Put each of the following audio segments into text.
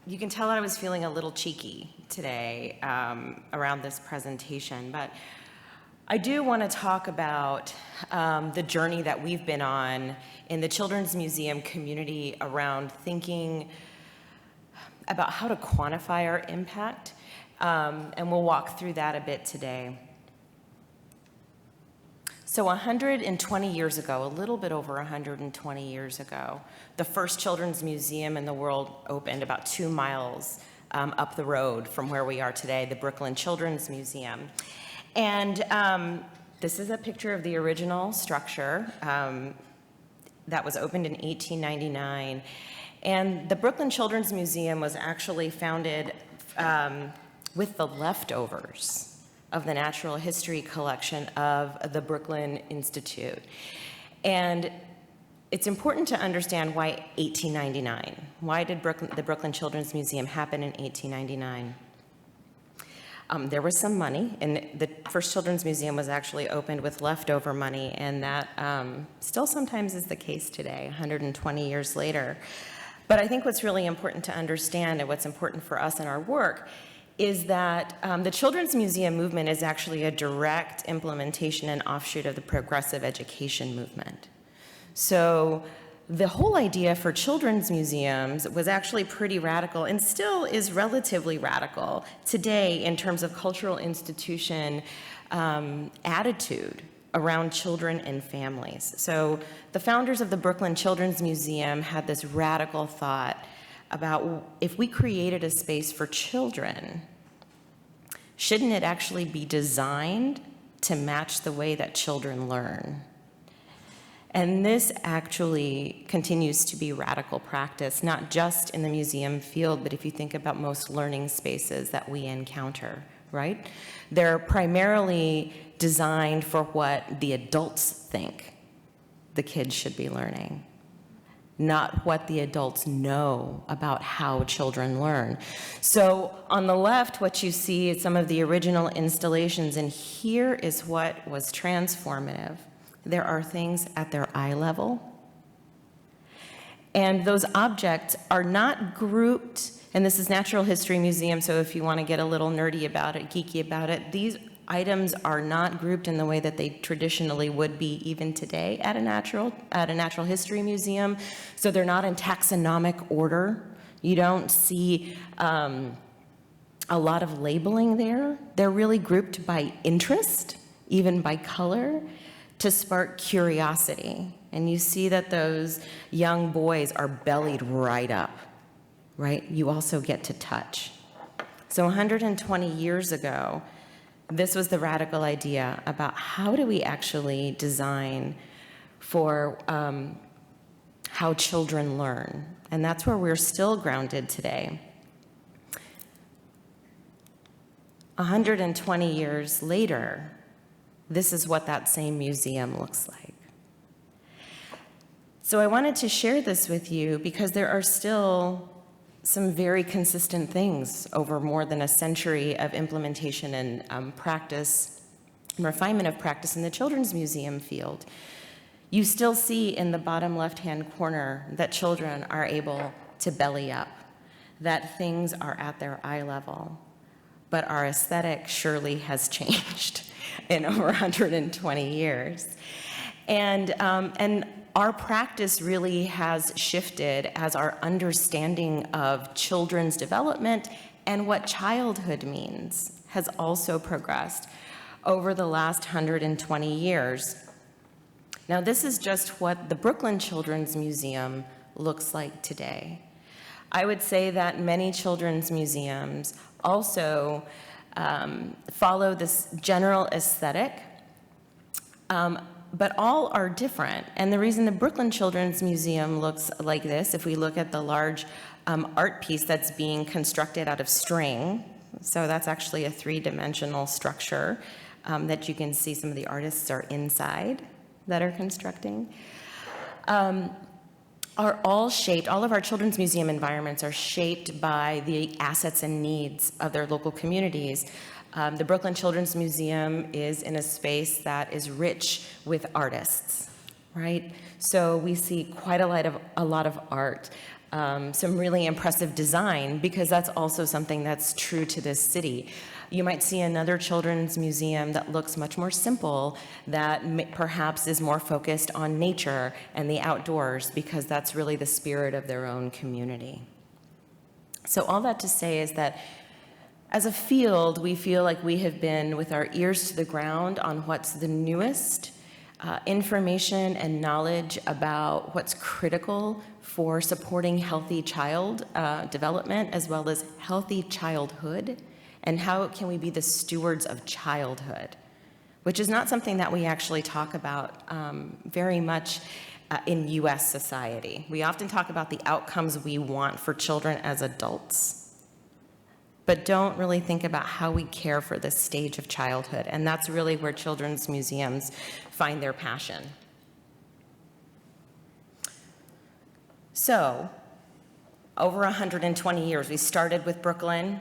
you can tell I was feeling a little cheeky today around this presentation, but I do want to talk about the journey that we've been on in the Children's Museum community around thinking about how to quantify our impact, and we'll walk through that a bit today. So 120 years ago, a little bit over 120 years ago, the first children's museum in the world opened about 2 miles up the road from where we are today, the Brooklyn Children's Museum. And this is a picture of the original structure that was opened in 1899. And the Brooklyn Children's Museum was actually founded with the leftovers of the natural history collection of the Brooklyn Institute. And it's important to understand why 1899. Why did the Brooklyn Children's Museum happen in 1899? There was some money, and the first Children's Museum was actually opened with leftover money, and that still sometimes is the case today, 120 years later. But I think what's really important to understand, and what's important for us in our work, is that the Children's Museum movement is actually a direct implementation and offshoot of the progressive education movement. So the whole idea for children's museums was actually pretty radical and still is relatively radical today in terms of cultural institution attitude around children and families. So the founders of the Brooklyn Children's Museum had this radical thought about if we created a space for children, shouldn't it actually be designed to match the way that children learn? And this actually continues to be radical practice, not just in the museum field, but if you think about most learning spaces that we encounter, right? They're primarily designed for what the adults think the kids should be learning, not what the adults know about how children learn. So on the left, what you see is some of the original installations, and here is what was transformative. There are things at their eye level, and those objects are not grouped, and this is Natural History Museum, so if you want to get a little nerdy about it, geeky about it, these items are not grouped in the way that they traditionally would be even today at a natural history museum. So they're not in taxonomic order. You don't see a lot of labeling there. They're really grouped by interest, even by color, to spark curiosity. And you see that those young boys are bellied right up, right? You also get to touch. So 120 years ago, this was the radical idea about how do we actually design for how children learn. And that's where we're still grounded today. 120 years later, this is what that same museum looks like. So I wanted to share this with you because there are still some very consistent things over more than a century of implementation and practice, refinement of practice in the Children's Museum field. You still see in the bottom left-hand corner that children are able to belly up, that things are at their eye level, but our aesthetic surely has changed in over 120 years. And our practice really has shifted as our understanding of children's development and what childhood means has also progressed over the last 120 years. Now, this is just what the Brooklyn Children's Museum looks like today. I would say that many children's museums also follow this general aesthetic, but all are different. And the reason the Brooklyn Children's Museum looks like this, if we look at the large art piece that's being constructed out of string, so that's actually a three-dimensional structure that you can see some of the artists are inside that are constructing, are all shaped, all of our children's museum environments are shaped by the assets and needs of their local communities. The Brooklyn Children's Museum is in a space that is rich with artists, right? So we see quite a lot of art. some really impressive design, because that's also something that's true to this city. You might see another children's museum that looks much more simple, that perhaps is more focused on nature and the outdoors, because that's really the spirit of their own community. So all that to say is that as a field, we feel like we have been with our ears to the ground on what's the newest information and knowledge about what's critical for supporting healthy child development, as well as healthy childhood, and how can we be the stewards of childhood, which is not something that we actually talk about very much in US society. We often talk about the outcomes we want for children as adults, but don't really think about how we care for this stage of childhood. And that's really where children's museums find their passion. So, over 120 years, we started with Brooklyn.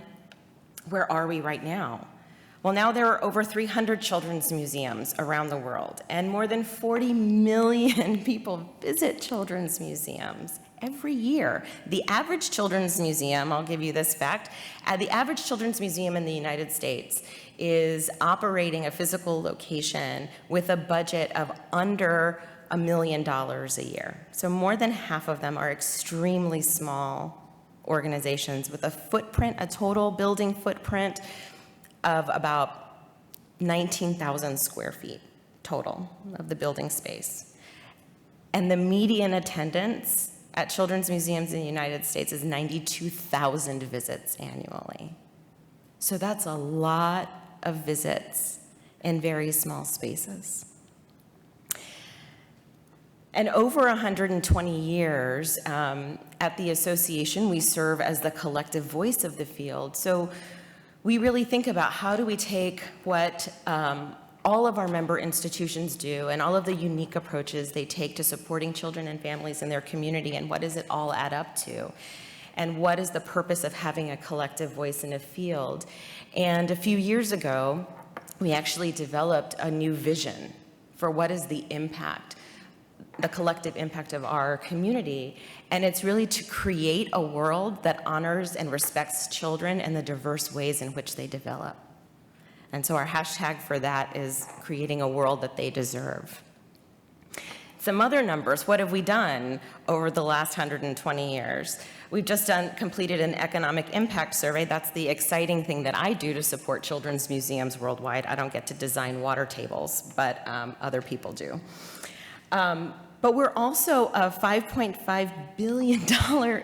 Where are we right now? Well, now there are over 300 children's museums around the world, and more than 40 million people visit children's museums every year. The average children's museum, I'll give you this fact, the average children's museum in the United States is operating a physical location with a budget of under $1 million a year. So more than half of them are extremely small organizations with a footprint, a total building footprint of about 19,000 square feet total of the building space. And the median attendance at children's museums in the United States is 92,000 visits annually. So that's a lot of visits in very small spaces. And over 120 years at the association, we serve as the collective voice of the field. So we really think about how do we take what all of our member institutions do and all of the unique approaches they take to supporting children and families in their community, and what does it all add up to? And what is the purpose of having a collective voice in a field? And a few years ago, we actually developed a new vision for what is the impact, the collective impact of our community. And it's really to create a world that honors and respects children and the diverse ways in which they develop. And so our hashtag for that is creating a world that they deserve. Some other numbers, what have we done over the last 120 years? We've just completed an economic impact survey. That's the exciting thing that I do to support children's museums worldwide. I don't get to design water tables, but other people do. But we're also a $5.5 billion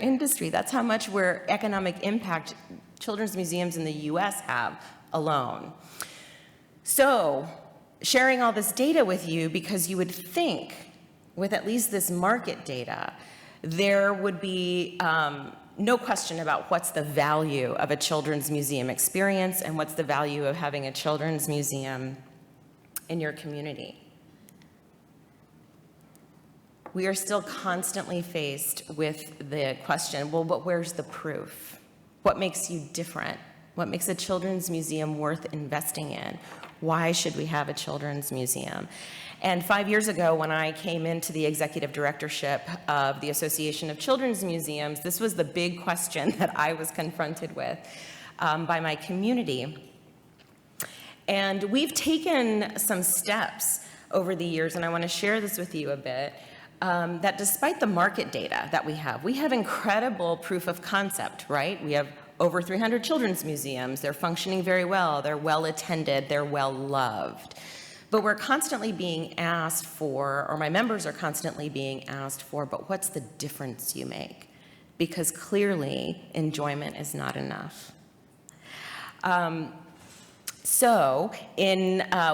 industry. That's how much economic impact children's museums in the US have alone. So, sharing all this data with you, because you would think, with at least this market data, there would be no question about what's the value of a children's museum experience and what's the value of having a children's museum in your community. We are still constantly faced with the question, well, but where's the proof? What makes you different? What makes a children's museum worth investing in? Why should we have a children's museum? And 5 years ago, when I came into the executive directorship of the Association of Children's Museums, this was the big question that I was confronted with by my community. And we've taken some steps over the years, and I want to share this with you a bit, that despite the market data that we have incredible proof of concept, right? We have over 300 children's museums. They're functioning very well. They're well attended. They're well loved. But we're constantly being asked for, or my members are constantly being asked for, but what's the difference you make? Because clearly enjoyment is not enough. So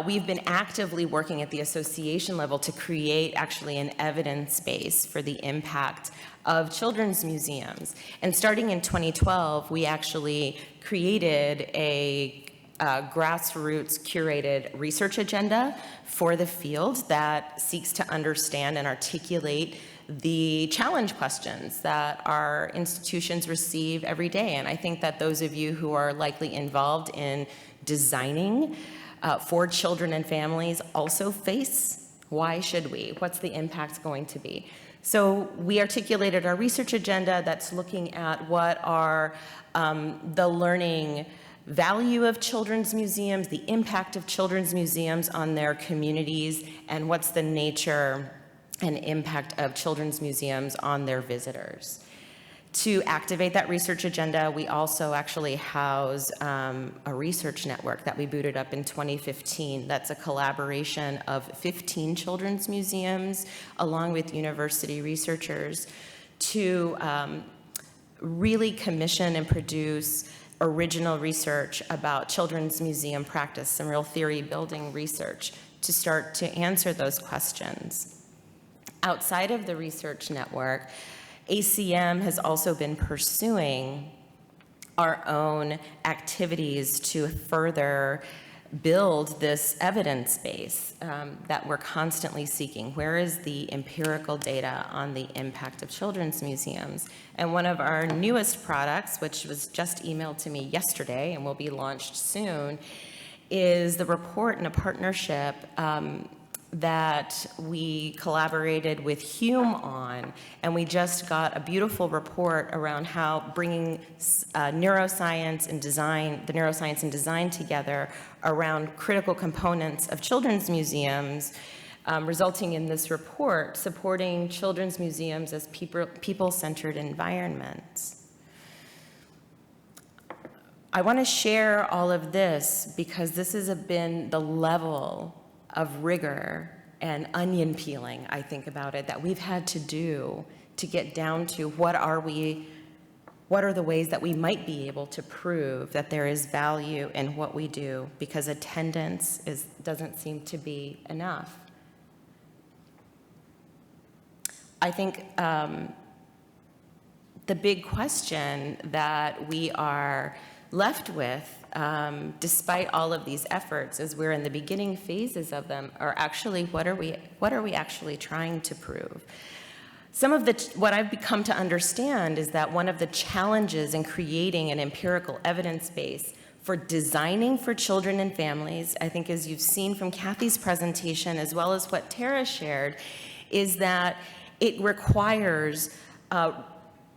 we've been actively working at the association level to create actually an evidence base for the impact of children's museums. And starting in 2012, we actually created a grassroots curated research agenda for the field that seeks to understand and articulate the challenge questions that our institutions receive every day. And I think that those of you who are likely involved in designing for children and families also face, why should we? What's the impact going to be? So we articulated our research agenda that's looking at what are the learning value of children's museums, the impact of children's museums on their communities, and what's the nature and impact of children's museums on their visitors. To activate that research agenda, we also actually house a research network that we booted up in 2015. That's a collaboration of 15 children's museums along with university researchers to really commission and produce original research about children's museum practice, some real theory building research to start to answer those questions. Outside of the research network, ACM has also been pursuing our own activities to further build this evidence base that we're constantly seeking. Where is the empirical data on the impact of children's museums? And one of our newest products, which was just emailed to me yesterday and will be launched soon, is the report in a partnership that we collaborated with Hume on, and we just got a beautiful report around how bringing neuroscience and design together around critical components of children's museums, resulting in this report supporting children's museums as people-centered environments. I want to share all of this because this has been the level of rigor and onion peeling, I think about it, that we've had to do to get down to what are the ways that we might be able to prove that there is value in what we do, because attendance doesn't seem to be enough. I think the big question that we are left with, despite all of these efforts, as we're in the beginning phases of them, are actually what are we actually trying to prove? Some of what I've come to understand is that one of the challenges in creating an empirical evidence base for designing for children and families, I think as you've seen from Kathy's presentation as well as what Tara shared, is that it requires an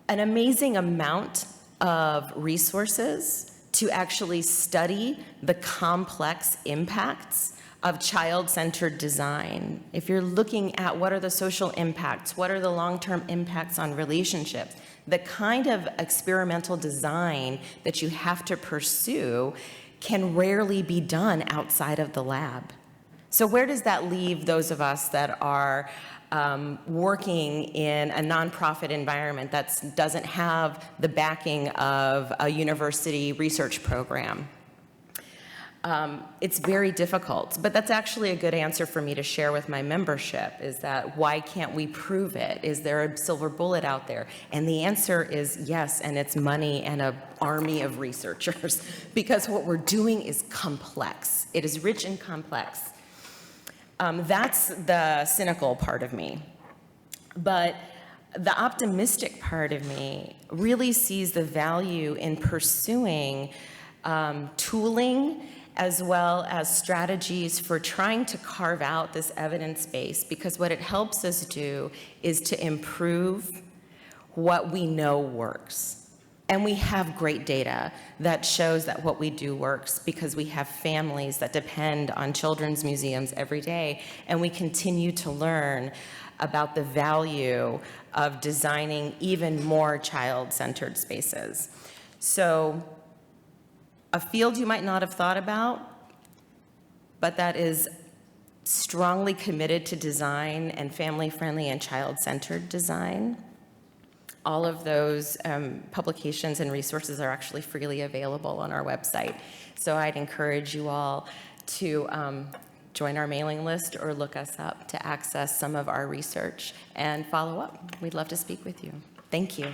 amazing amount of resources to actually study the complex impacts of child-centered design. If you're looking at what are the social impacts, what are the long-term impacts on relationships, the kind of experimental design that you have to pursue can rarely be done outside of the lab. So where does that leave those of us that are working in a nonprofit environment that doesn't have the backing of a university research program? It's very difficult, but that's actually a good answer for me to share with my membership, is that why can't we prove it? Is there a silver bullet out there? And the answer is yes, and it's money and an army of researchers, because what we're doing is complex. It is rich and complex. That's the cynical part of me. But the optimistic part of me really sees the value in pursuing tooling as well as strategies for trying to carve out this evidence base, because what it helps us do is to improve what we know works. And we have great data that shows that what we do works, because we have families that depend on children's museums every day, and we continue to learn about the value of designing even more child-centered spaces. So a field you might not have thought about, but that is strongly committed to design and family-friendly and child-centered design. All of those publications and resources are actually freely available on our website. So I'd encourage you all to join our mailing list or look us up to access some of our research and follow up. We'd love to speak with you. Thank you.